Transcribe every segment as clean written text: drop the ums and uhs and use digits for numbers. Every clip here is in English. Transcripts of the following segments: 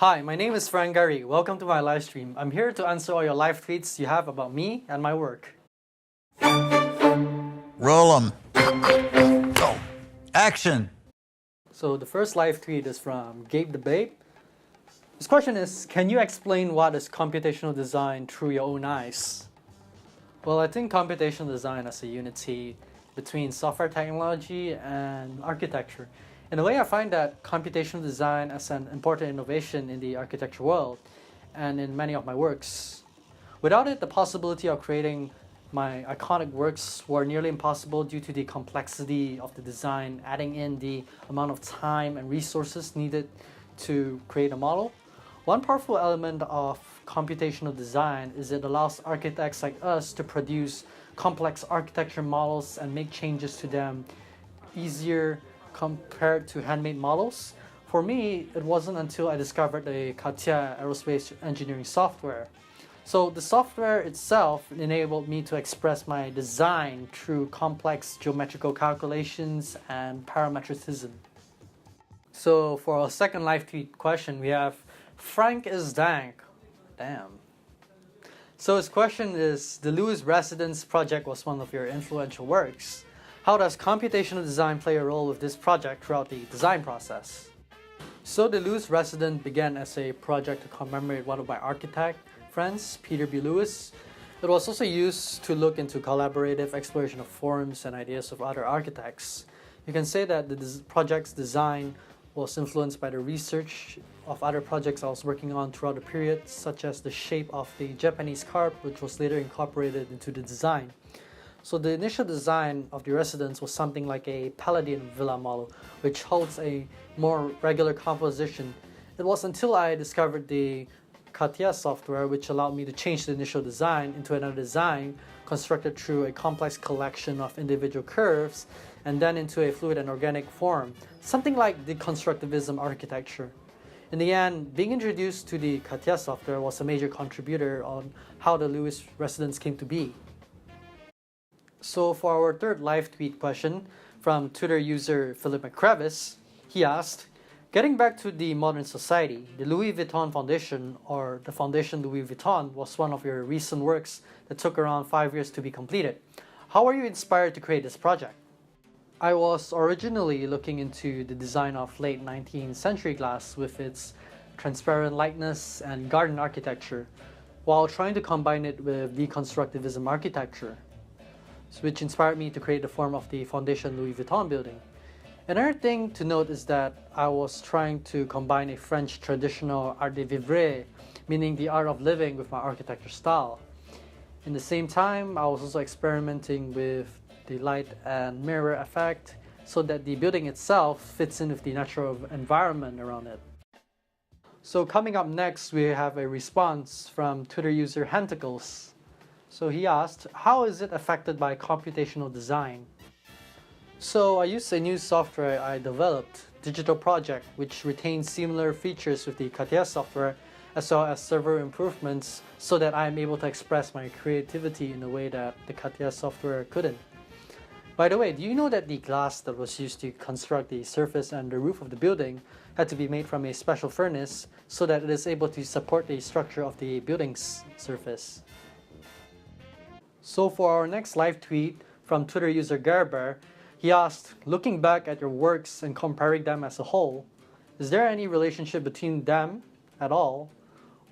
Hi, my name is Gehry. Welcome to my live stream. I'm here to answer all your live tweets you have about me and my work. Roll 'em. Go. Action. So the first live tweet is from Gabe the Babe. His question is, can you explain what is computational design through your own eyes? Well, I think computational design is a unity between software technology and architecture. In a way, I find that computational design as an important innovation in the architecture world and in many of my works. Without it, the possibility of creating my iconic works were nearly impossible due to the complexity of the design, adding in the amount of time and resources needed to create a model. One powerful element of computational design is it allows architects like us to produce complex architecture models and make changes to them easier compared to handmade models. For me, it wasn't until I discovered the CATIA aerospace engineering software. So the software itself enabled me to express my design through complex geometrical calculations and parametricism. So for our second live tweet question, we have Frank is dank. Damn. So his question is, the Lewis Residence project was one of your influential works. How does computational design play a role with this project throughout the design process? So the Lewis Residence began as a project to commemorate one of my architect friends, Peter B. Lewis. It was also used to look into collaborative exploration of forms and ideas of other architects. You can say that the project's design was influenced by the research of other projects I was working on throughout the period, such as the shape of the Japanese carp, which was later incorporated into the design. So the initial design of the residence was something like a Palladian villa model, which holds a more regular composition. It was until I discovered the CATIA software, which allowed me to change the initial design into another design constructed through a complex collection of individual curves and then into a fluid and organic form, something like the constructivism architecture. In the end, being introduced to the CATIA software was a major contributor on how the Lewis Residence came to be. So for our third live tweet question from Twitter user Philip McCrevis, he asked, getting back to the modern society, the Louis Vuitton Foundation, or the Foundation Louis Vuitton, was one of your recent works that took around 5 years to be completed. How were you inspired to create this project? I was originally looking into the design of late 19th century glass with its transparent lightness and garden architecture, while trying to combine it with deconstructivism architecture, which inspired me to create the form of the Foundation Louis Vuitton building. Another thing to note is that I was trying to combine a French traditional art de vivre, meaning the art of living, with my architecture style. In the same time, I was also experimenting with the light and mirror effect so that the building itself fits in with the natural environment around it. So coming up next, we have a response from Twitter user Hentacles. So he asked, how is it affected by computational design? So I used a new software I developed, Digital Project, which retains similar features with the CATIA software, as well as several improvements so that I am able to express my creativity in a way that the CATIA software couldn't. By the way, do you know that the glass that was used to construct the surface and the roof of the building had to be made from a special furnace so that it is able to support the structure of the building's surface? So for our next live tweet from Twitter user Gerber, he asked, looking back at your works and comparing them as a whole, is there any relationship between them at all,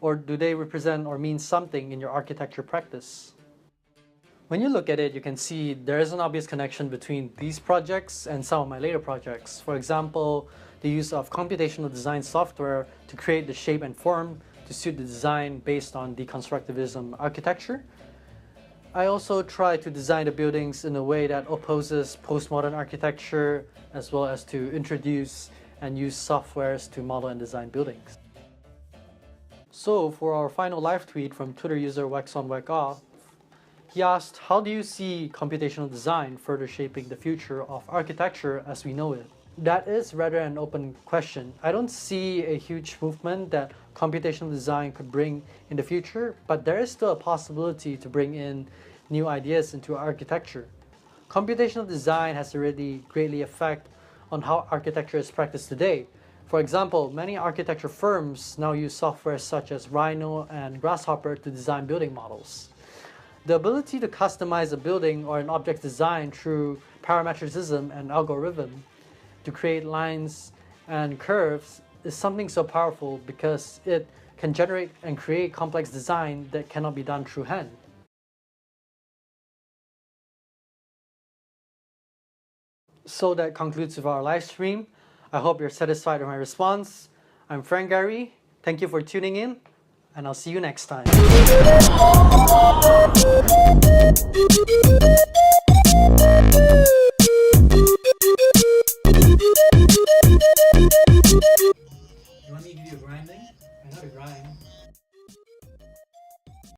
or do they represent or mean something in your architecture practice? When you look at it, you can see there is an obvious connection between these projects and some of my later projects. For example, the use of computational design software to create the shape and form to suit the design based on deconstructivism architecture. I also try to design the buildings in a way that opposes postmodern architecture, as well as to introduce and use softwares to model and design buildings. So for our final live tweet from Twitter user WexOnWeckOff, he asked, how do you see computational design further shaping the future of architecture as we know it? That is rather an open question. I don't see a huge movement that computational design could bring in the future, but there is still a possibility to bring in new ideas into architecture. Computational design has already greatly affected on how architecture is practiced today. For example, many architecture firms now use software such as Rhino and Grasshopper to design building models. The ability to customize a building or an object's design through parametricism and algorithm to create lines and curves is something so powerful because it can generate and create complex design that cannot be done through hand. So that concludes with our live stream. I hope you're satisfied with my response. I'm Frank Gehry. Thank you for tuning in, and I'll see you next time.